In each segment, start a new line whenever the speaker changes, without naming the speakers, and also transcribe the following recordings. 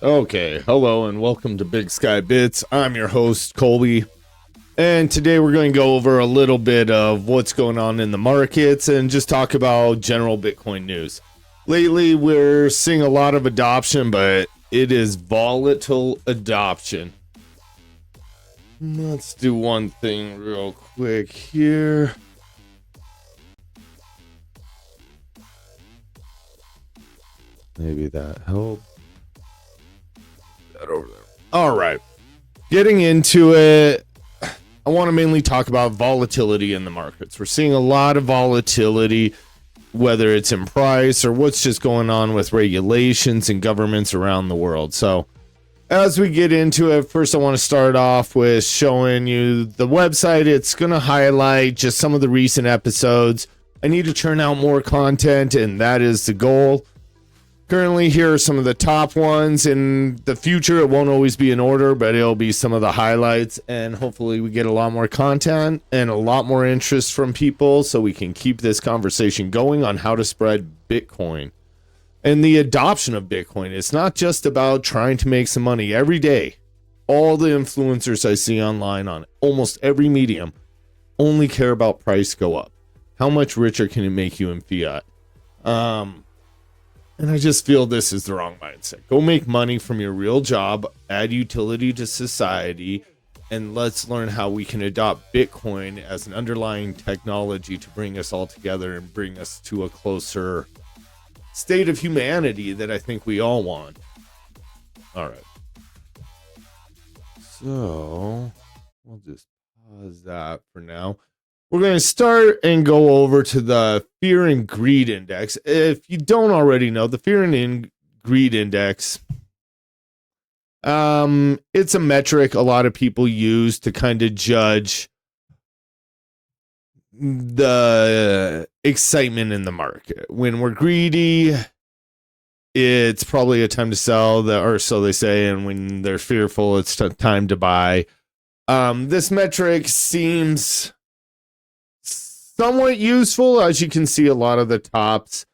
Okay, hello and welcome to Bigskybits. I'm your host, Colby. And today we're going to go over a little bit of what's going on in the markets and just talk about general Bitcoin news. Lately, we're seeing a lot of adoption, but it is volatile adoption. Let's do one thing real quick here. Maybe that helps. That over there. All right. Getting into it, I want to mainly talk about volatility in the markets. We're seeing a lot of volatility, whether it's in price or what's just going on with regulations and governments around the world. So as we get into it, first I want to start off with showing you the website. It's going to highlight just some of the recent episodes. I need to churn out more content, and that is the goal. Currently, here are some of the top ones. In the future, it won't always be in order, but it'll be some of the highlights, and hopefully we get a lot more content and a lot more interest from people so we can keep this conversation going on how to spread Bitcoin and the adoption of Bitcoin. It's not just about trying to make some money. Every day, all the influencers I see online on almost every medium only care about price go up. How much richer can it make you in fiat? And I just feel this is the wrong mindset. Go make money from your real job, add utility to society, and let's learn how we can adopt Bitcoin as an underlying technology to bring us all together and bring us to a closer state of humanity that I think we all want. All right. So we'll just pause that for now. We're going to start and go over to the Fear and Greed Index. If you don't already know, the Fear and Greed Index, it's a metric a lot of people use to kind of judge the excitement in the market. When we're greedy, it's probably a time to sell, or so they say, and when they're fearful, it's time to buy. This metric seems somewhat useful. As you can see, a lot of the tops,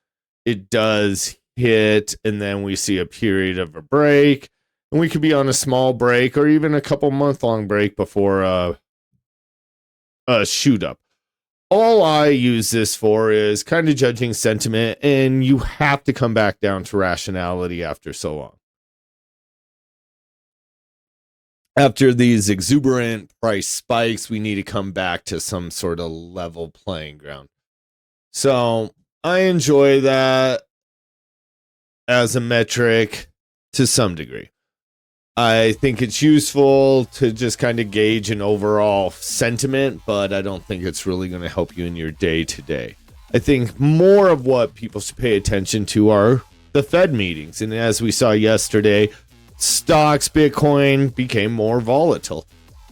it does hit, and then we see a period of a break, and we could be on a small break or even a couple month-long break before a shoot up. All I use this for is kind of judging sentiment, and you have to come back down to rationality after so long. After these exuberant price spikes, we need to come back to some sort of level playing ground. So I enjoy that as a metric to some degree. I think it's useful to just kind of gauge an overall sentiment, but I don't think it's really going to help you in your day to day. I think more of what people should pay attention to are the Fed meetings. And as we saw yesterday, stocks, Bitcoin became more volatile.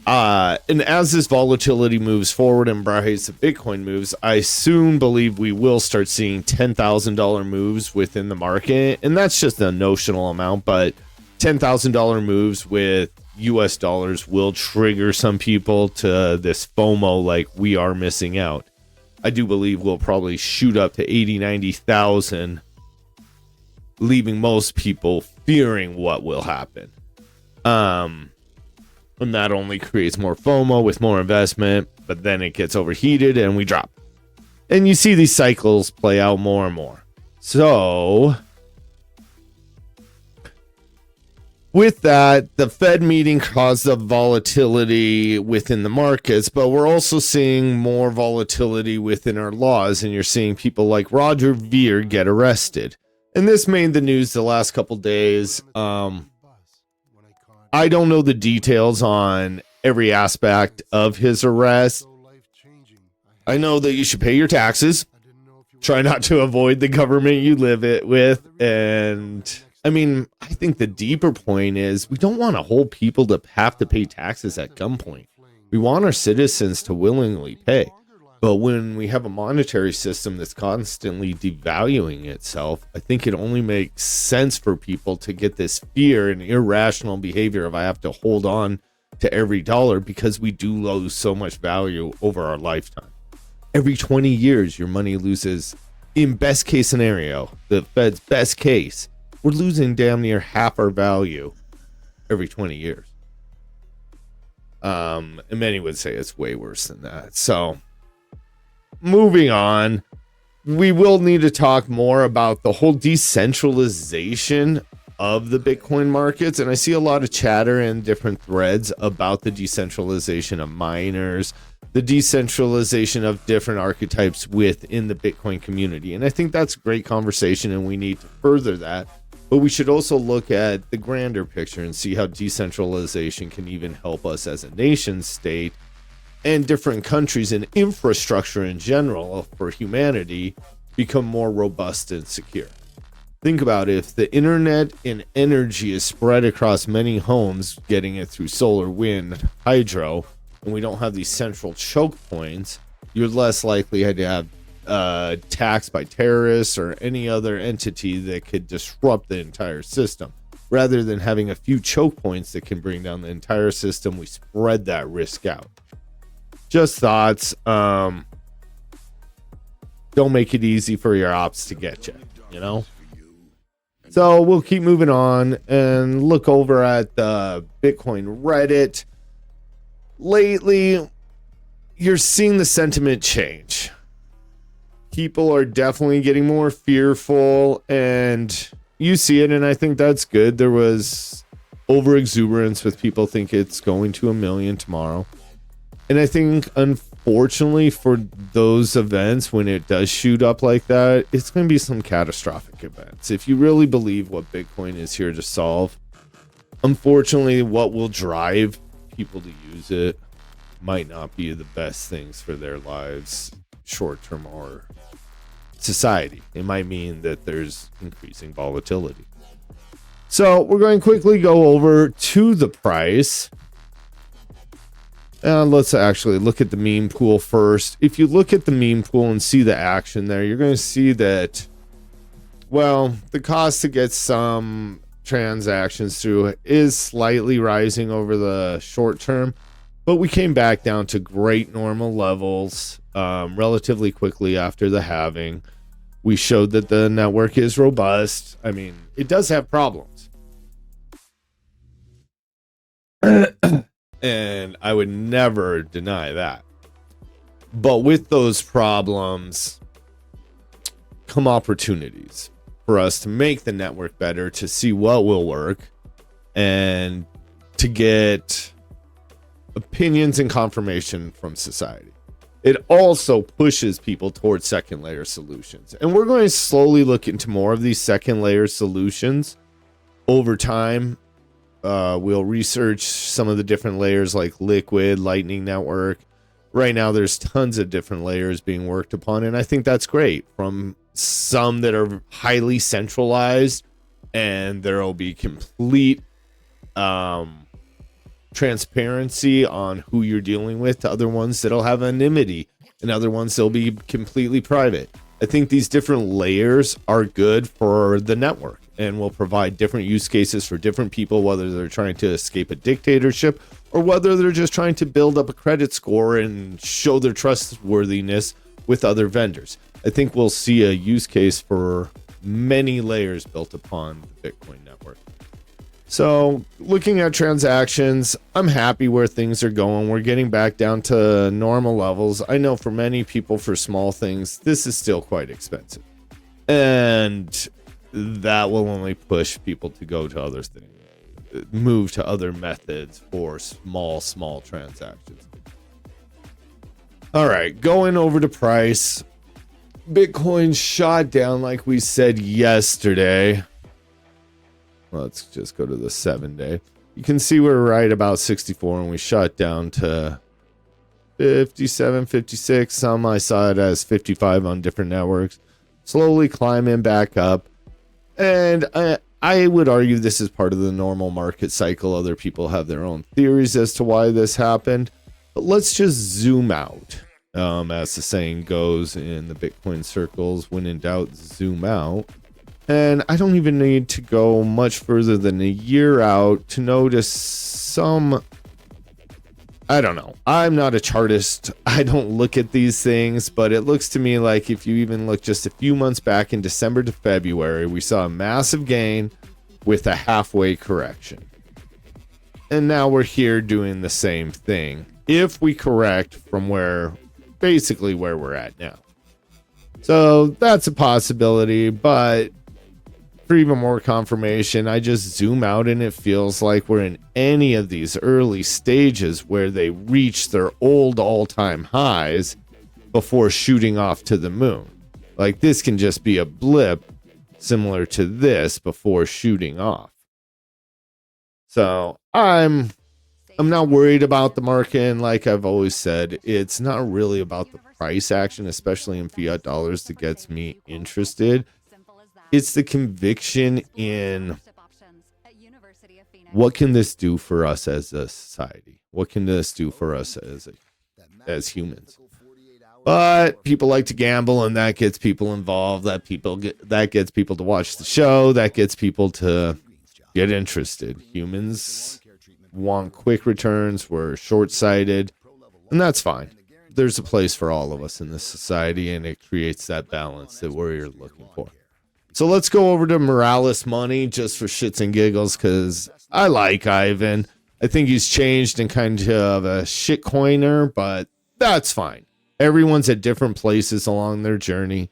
And as this volatility moves forward and price of Bitcoin moves, I soon believe we will start seeing $10,000 moves within the market. And that's just a notional amount, but $10,000 moves with US dollars will trigger some people to this FOMO, like we are missing out. I do believe we'll probably shoot up to 80, 90,000, leaving most people fearing what will happen. And that only creates more FOMO with more investment, but then it gets overheated and we drop. And you see these cycles play out more and more. So with that, the Fed meeting caused the volatility within the markets, but we're also seeing more volatility within our laws, and you're seeing people like Roger Ver get arrested. And this made the news the last couple days. I don't know the details on every aspect of his arrest. I know that you should pay your taxes. Try not to avoid the government you live it with. And I mean, I think the deeper point is we don't want to hold people to have to pay taxes at gunpoint. We want our citizens to willingly pay. But when we have a monetary system that's constantly devaluing itself, I think it only makes sense for people to get this fear and irrational behavior of I have to hold on to every dollar because we do lose so much value over our lifetime. Every 20 years, your money loses, in best case scenario, the Fed's best case, we're losing damn near half our value every 20 years. And many would say it's way worse than that. So moving on, we will need to talk more about the whole decentralization of the Bitcoin markets. And I see a lot of chatter in different threads about the decentralization of miners, the decentralization of different archetypes within the Bitcoin community. And I think that's a great conversation, and we need to further that. But we should also look at the grander picture and see how decentralization can even help us as a nation state and different countries and infrastructure in general for humanity become more robust and secure. Think about if the internet and energy is spread across many homes, getting it through solar, wind, hydro, and we don't have these central choke points, you're less likely to have attacks by terrorists or any other entity that could disrupt the entire system. Rather than having a few choke points that can bring down the entire system, we spread that risk out. Just thoughts. Don't make it easy for your ops to get you, you know? So we'll keep moving on and look over at the Bitcoin Reddit. Lately, you're seeing the sentiment change. People are definitely getting more fearful, and you see it, and I think that's good. There was over exuberance with people think it's going to 1 million tomorrow. And I think, unfortunately, for those events, when it does shoot up like that, it's going to be some catastrophic events. If you really believe what Bitcoin is here to solve, unfortunately, what will drive people to use it might not be the best things for their lives, short term or society. It might mean that there's increasing volatility. So we're going to quickly go over to the price. Let's actually look at the meme pool first. If you look at the meme pool and see the action there, you're going to see that, well, the cost to get some transactions through is slightly rising over the short term, but we came back down to great normal levels relatively quickly after the halving. We showed that the network is robust. I mean, it does have problems. And I would never deny that. But with those problems come opportunities for us to make the network better, to see what will work, and to get opinions and confirmation from society. It also pushes people towards second layer solutions. And we're going to slowly look into more of these second layer solutions over time. We'll research some of the different layers like Liquid, Lightning Network. Right now, there's tons of different layers being worked upon, and I think that's great. From some that are highly centralized, and there will be complete transparency on who you're dealing with, to other ones that'll have anonymity, and other ones that'll be completely private. I think these different layers are good for the network and will provide different use cases for different people, whether they're trying to escape a dictatorship or whether they're just trying to build up a credit score and show their trustworthiness with other vendors. I think we'll see a use case for many layers built upon the Bitcoin network. So looking at transactions, I'm happy where things are going. We're getting back down to normal levels. I know for many people, for small things, this is still quite expensive. And that will only push people to go to other things, move to other methods for small transactions. All right, going over to price. Bitcoin shot down like we said yesterday. Let's just go to the 7-day. You can see we're right about 64 and we shot down to 57, 56. Some I saw it as 55 on different networks. Slowly climbing back up. And I would argue this is part of the normal market cycle. Other people have their own theories as to why this happened. But let's just zoom out. As the saying goes in the Bitcoin circles, when in doubt, zoom out. And I don't even need to go much further than a year out to notice some I don't know. I'm not a chartist. I don't look at these things, but it looks to me like if you even look just a few months back in December to February, we saw a massive gain with a halfway correction. And now we're here doing the same thing. If we correct from basically where we're at now. So that's a possibility, but for even more confirmation, I just zoom out and it feels like we're in any of these early stages where they reach their old all-time highs before shooting off to the moon. Like this can just be a blip similar to this before shooting off. So I'm not worried about the market, and like I've always said, it's not really about the price action, especially in fiat dollars, that gets me interested. It's the conviction in what can this do for us as a society? What can this do for us as humans? But people like to gamble, and that gets people involved. That gets people to watch the show. That gets people to get interested. Humans want quick returns. We're short-sighted, and that's fine. There's a place for all of us in this society, and it creates that balance that we're looking for. So let's go over to Morales Money just for shits and giggles, because I like Ivan. I think he's changed and kind of a shit coiner, but that's fine. Everyone's at different places along their journey,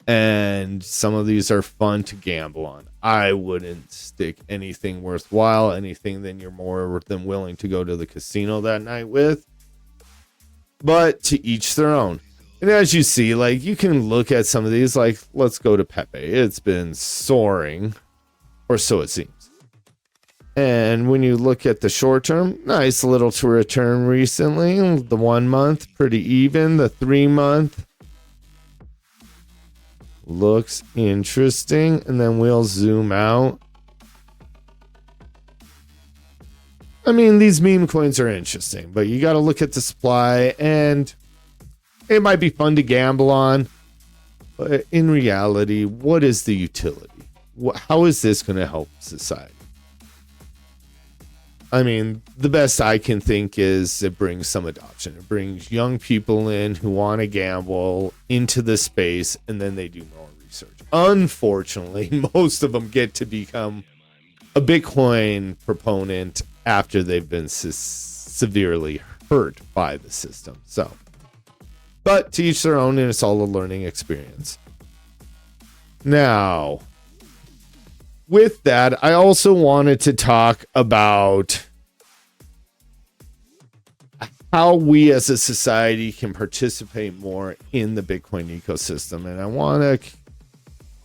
and some of these are fun to gamble on. I wouldn't stick anything worthwhile, anything that you're more than willing to go to the casino that night with, but to each their own. And as you see, like, you can look at some of these, like, let's go to Pepe. It's been soaring, or so it seems. And when you look at the short term, nice little to return recently. The 1 month, pretty even. The 3 month looks interesting. And then we'll zoom out. I mean, these meme coins are interesting, but you got to look at the supply, and it might be fun to gamble on. But in reality, what is the utility? How is this going to help society? I mean, the best I can think is it brings some adoption. It brings young people in who want to gamble into the space, and then they do more research. Unfortunately, most of them get to become a Bitcoin proponent after they've been severely hurt by the system. So, but to each their own, and it's all a learning experience. Now, with that, I also wanted to talk about how we as a society can participate more in the Bitcoin ecosystem. And I want to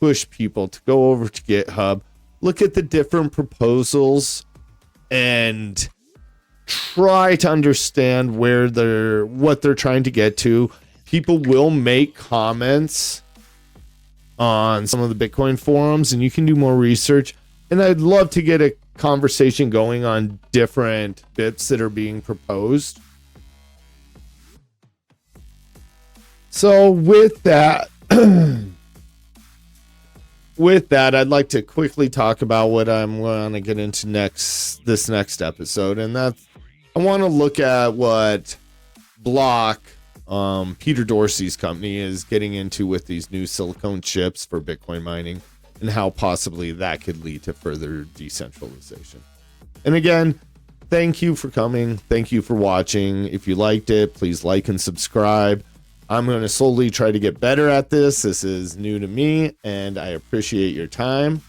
push people to go over to GitHub, look at the different proposals, and try to understand what they're trying to get to. People will make comments on some of the Bitcoin forums, and you can do more research. And I'd love to get a conversation going on different bits that are being proposed. So with that, I'd like to quickly talk about what I'm going to get into this next episode, and that's I want to look at what Block, Peter Dorsey's company, is getting into with these new silicone chips for Bitcoin mining, and how possibly that could lead to further decentralization. And again, thank you for coming. Thank you for watching. If you liked it, please like and subscribe. I'm going to slowly try to get better at this. This is new to me, and I appreciate your time.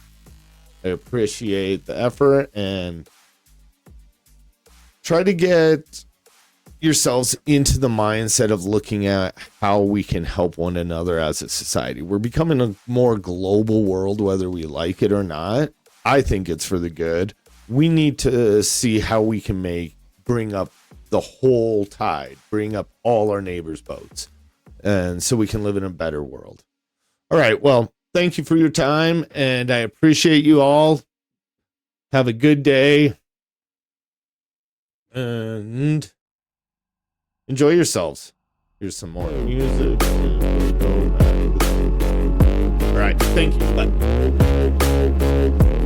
I appreciate the effort, and try to get yourselves into the mindset of looking at how we can help one another as a society. We're becoming a more global world, whether we like it or not. I think it's for the good. We need to see how we can bring up the whole tide, bring up all our neighbors' boats, and so we can live in a better world. All right. Well, thank you for your time, and I appreciate you all. Have a good day, and enjoy yourselves. Here's some more music. All right. Thank you. Bye.